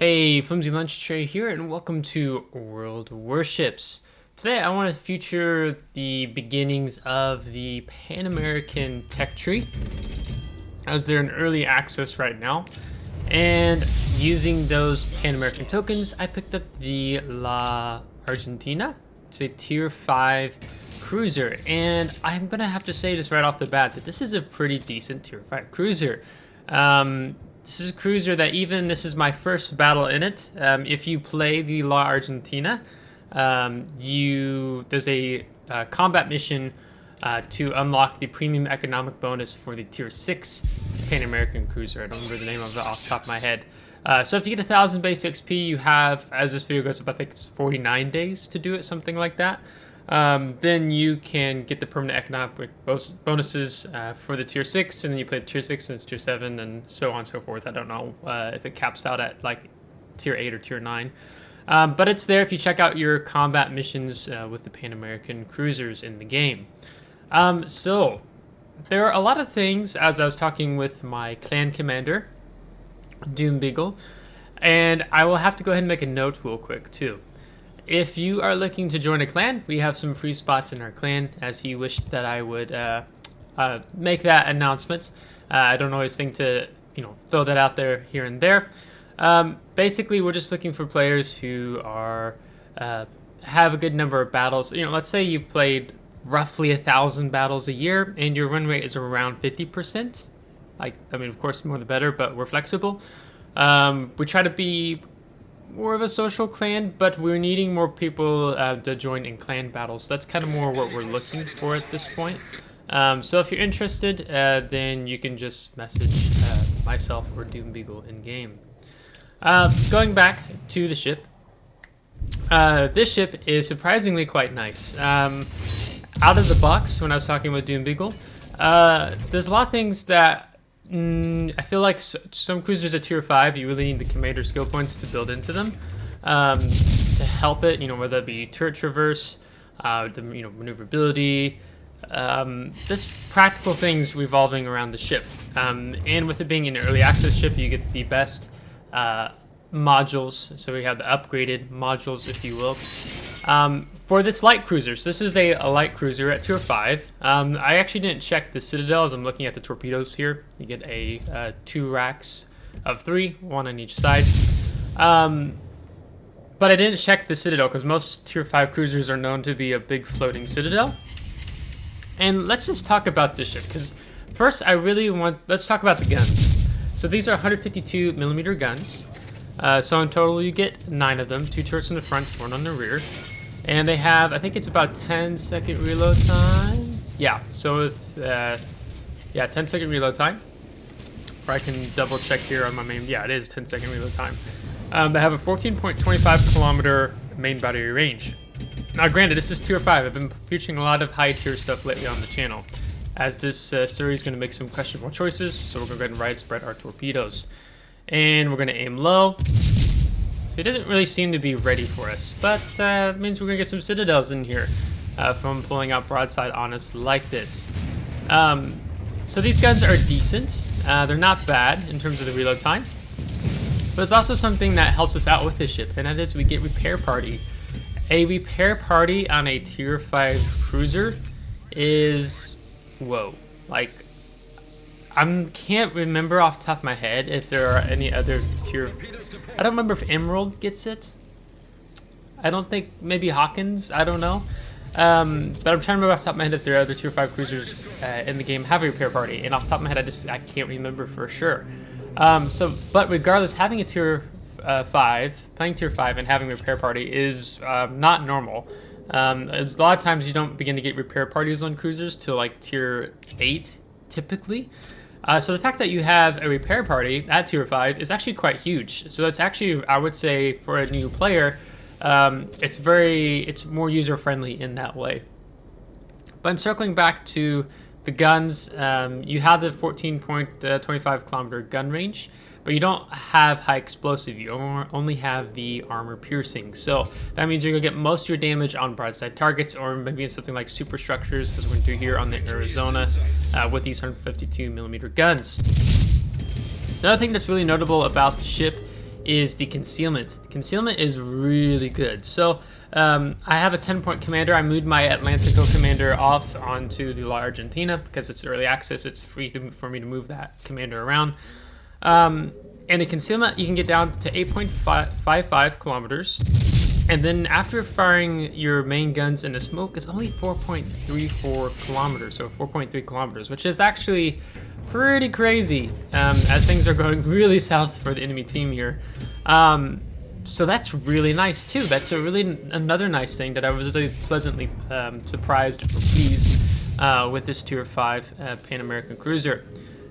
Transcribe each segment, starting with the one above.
Hey, FlimsyLunchTray here, and welcome to World Warships. Today I want to feature the beginnings of the Pan American tech tree, as they're in early access right now. And using those Pan American tokens, I picked up the La Argentina. It's a tier 5 cruiser, and I'm gonna have to say just right off the bat that this is a pretty decent tier 5 cruiser. This is a cruiser that this is my first battle in it. If you play the La Argentina, there's a combat mission to unlock the premium economic bonus for the tier 6 Pan American cruiser. I don't remember the name of it off the top of my head. So if you get 1,000 base XP, you have, as this video goes up, I think it's 49 days to do it, something like that. Then you can get the permanent economic bonuses for the tier 6, and then you play the tier 6 and it's tier 7 and so on and so forth. I don't know if it caps out at like tier 8 or tier 9. But it's there if you check out your combat missions with the Pan American cruisers in the game. So there are a lot of things, as I was talking with my clan commander, Doombeagle, and I will have to go ahead and make a note real quick too. If you are looking to join a clan, we have some free spots in our clan, as he wished that I would make that announcement. I don't always think to, throw that out there here and there. Basically, we're just looking for players who are have a good number of battles. Let's say you played roughly 1,000 battles a year, and your win rate is around 50%. Of course, the more the better, but we're flexible. We try to be more of a social clan, but we're needing more people to join in clan battles. That's kind of more what we're looking for at this point. So if you're interested, then you can just message myself or Doombeagle in game. Going back to the ship, this ship is surprisingly quite nice. Out of the box, when I was talking with Doombeagle, there's a lot of things that I feel like some cruisers at tier 5, you really need the commander skill points to build into them to help it, whether it be turret traverse, the maneuverability, just practical things revolving around the ship. And with it being an early access ship, you get the best modules, so we have the upgraded modules, if you will. For this light cruiser, so this is a light cruiser at tier 5. I actually didn't check the citadel as I'm looking at the torpedoes here. You get a 2 racks of 3, 1 on each side. But I didn't check the citadel because most tier 5 cruisers are known to be a big floating citadel. And let's just talk about this ship, because first let's talk about the guns. So these are 152 millimeter guns. So in total you get 9 of them, 2 turrets in the front, 1 on the rear. And they have, I think it's about 10-second reload time. Yeah, so it's 10-second reload time. Or I can double check here on my main, yeah, it is 10-second reload time. They have a 14.25 kilometer main battery range. Now granted, this is tier 5. I've been featuring a lot of high tier stuff lately on the channel, as this series is going to make some questionable choices, so we're going to go ahead and right spread our torpedoes. And we're going to aim low. So he doesn't really seem to be ready for us, but that means we're going to get some citadels in here from pulling out broadside on us like this. So these guns are decent. They're not bad in terms of the reload time. But it's also something that helps us out with this ship, and that is we get repair party. A repair party on a tier 5 cruiser is, whoa, I can't remember off the top of my head if there are any other tier. I don't remember if Emerald gets it. I don't think, maybe Hawkins, I don't know. But I'm trying to remember off the top of my head if there are other tier 5 cruisers in the game have a repair party. And off the top of my head, I can't remember for sure. But regardless, having a tier 5, playing tier 5 and having a repair party is not normal. A lot of times you don't begin to get repair parties on cruisers till like tier 8, typically. So the fact that you have a repair party at tier 5 is actually quite huge. So it's actually, I would say, for a new player, it's more user-friendly in that way. But circling back to the guns, you have the 14.25 kilometer gun range, but you don't have high explosive. You only have the armor piercing. So that means you're gonna get most of your damage on broadside targets, or maybe something like superstructures, as we're gonna do here on the Arizona with these 152 millimeter guns. Another thing that's really notable about the ship is the concealment. Concealment is really good. So I have a 10-point commander. I moved my Atlantico commander off onto the La Argentina because it's early access. It's free for me to move that commander around. And the concealment, you can get down to 8.55 kilometers. And then after firing your main guns into smoke, it's only 4.34 kilometers, so 4.3 kilometers, which is actually pretty crazy as things are going really south for the enemy team here. So that's really nice too. That's another nice thing that I was really pleasantly surprised or pleased with this Tier 5 Pan American cruiser.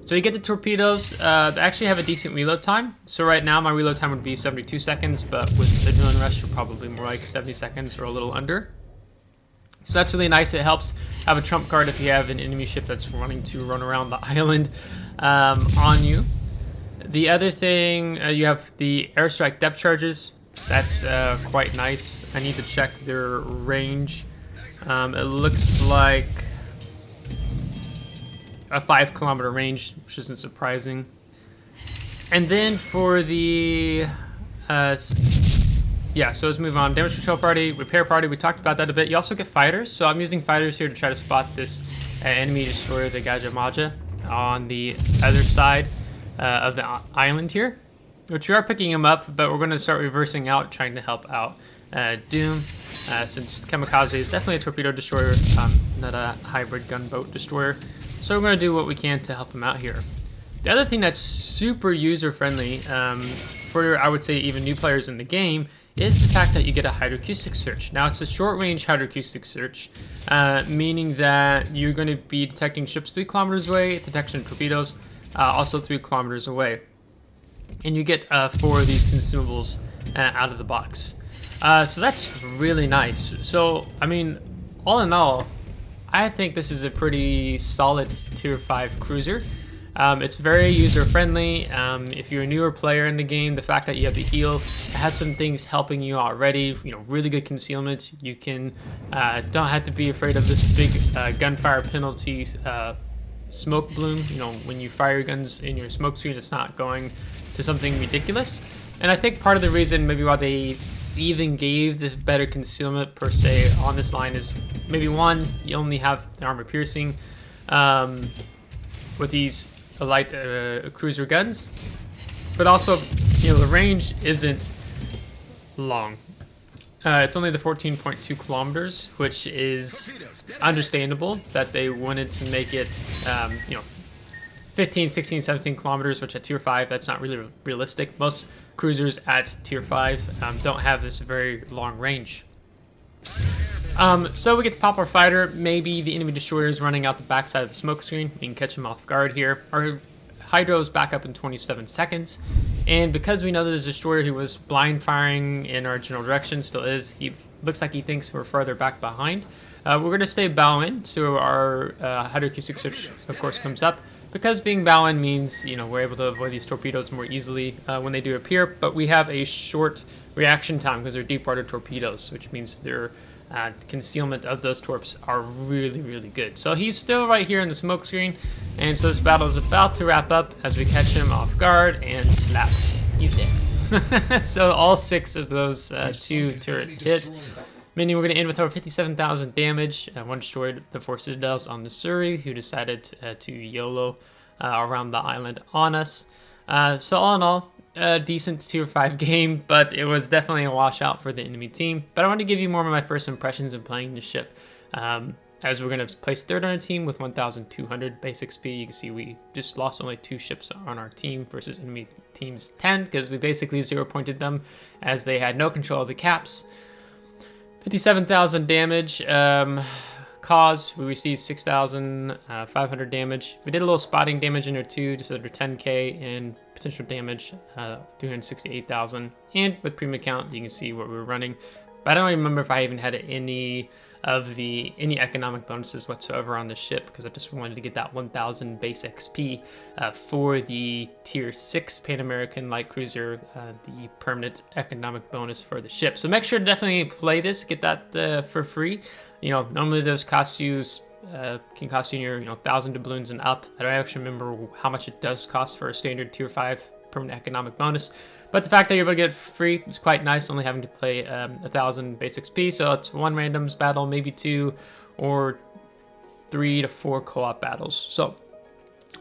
So you get the torpedoes. They actually have a decent reload time. So right now my reload time would be 72 seconds, but with Adrenaline Rush, you're probably more like 70 seconds or a little under. So that's really nice. It helps have a trump card if you have an enemy ship that's wanting to run around the island on you. The other thing, you have the airstrike depth charges. That's quite nice. I need to check their range. It looks like a 5-kilometer range, which isn't surprising. And then for the yeah, so let's move on. Damage control party, repair party, we talked about that a bit. You also get fighters, so I'm using fighters here to try to spot this enemy destroyer, the Gajah on the other side of the island here, which we are picking him up, but we're going to start reversing out, trying to help out Doom, since Kamikaze is definitely a torpedo destroyer, not a hybrid gunboat destroyer. So we're going to do what we can to help him out here. The other thing that's super user-friendly for, I would say, even new players in the game is the fact that you get a hydroacoustic search. Now, it's a short-range hydroacoustic search, meaning that you're going to be detecting ships 3 kilometers away, detection of torpedoes, also 3 kilometers away. And you get 4 of these consumables out of the box. So that's really nice. So, I mean, all in all, I think this is a pretty solid Tier 5 cruiser. It's very user-friendly. If you're a newer player in the game, the fact that you have the heal, it has some things helping you already. You know, really good concealment. You can don't have to be afraid of this big gunfire penalty smoke bloom. You know, when you fire your guns in your smoke screen, it's not going to something ridiculous. And I think part of the reason maybe why they even gave the better concealment per se on this line is maybe one, you only have the armor piercing with these light cruiser guns, but also, you know, the range isn't long. It's only the 14.2 kilometers, which is understandable that they wanted to make it, you know, 15, 16, 17 kilometers, which at Tier 5, that's not really realistic. Most cruisers at Tier 5 don't have this very long range. So we get to pop our fighter. Maybe the enemy destroyer is running out the backside of the smoke screen. We can catch him off guard here. Our hydro is back up in 27 seconds. And because we know that there's a destroyer who was blind firing in our general direction, still is, he looks like he thinks we're further back behind. We're going to stay bow in, so our hydroacoustic search, of course, comes up. Because being bow in means, you know, we're able to avoid these torpedoes more easily when they do appear, but we have a short reaction time because they're deep water torpedoes, which means their concealment of those torps are really, really good. So he's still right here in the smoke screen, and so this battle is about to wrap up as we catch him off guard and slap. He's dead. So all 6 of those 2 turrets hit. Meaning we're going to end with over 57,000 damage. One destroyed the 4 citadels on the Surrey, who decided to YOLO around the island on us. So all in all, a decent Tier 5 game, but it was definitely a washout for the enemy team. But I want to give you more of my first impressions of playing the ship. As we're going to place 3rd on our team with 1,200 base XP. You can see we just lost only 2 ships on our team versus enemy team's 10, because we basically 0-pointed them as they had no control of the caps. 57,000 damage. Cause, we received 6,500 damage. We did a little spotting damage in there too, just under 10k, and potential damage, 368,000. And with premium count, you can see what we were running. But I don't even remember if I even had any economic bonuses whatsoever on the ship, because I just wanted to get that 1,000 base XP for the Tier 6 Pan American Light Cruiser, the permanent economic bonus for the ship. So make sure to definitely play this, get that for free. You know, normally those cost you, can cost you your 1,000 doubloons and up. I don't actually remember how much it does cost for a standard Tier 5 permanent economic bonus, But the fact that you're able to get it free is quite nice, only having to play 1,000 base XP. So it's 1 randoms battle, maybe 2 or 3 to 4 co-op battles. So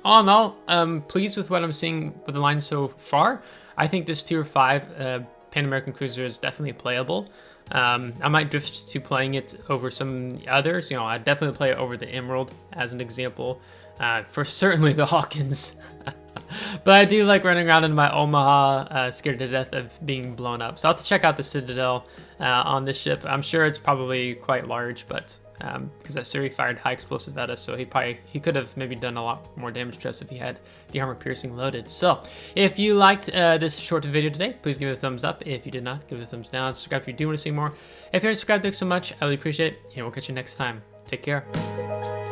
all in all, I'm pleased with what I'm seeing with the line so far. I think this tier 5 Pan American Cruiser is definitely playable. I might drift to playing it over some others. You know, I'd definitely play it over the Emerald as an example. For certainly the Hawkins. But I do like running around in my Omaha, scared to death of being blown up. So I'll have to check out the Citadel on this ship. I'm sure it's probably quite large, but because that Suri fired high explosive at us, so he could have maybe done a lot more damage to us if he had the armor piercing loaded. So if you liked this short video today, please give it a thumbs up. If you did not, give it a thumbs down. Subscribe if you do want to see more. If you're subscribed, thanks so much. I really appreciate it, and we'll catch you next time. Take care.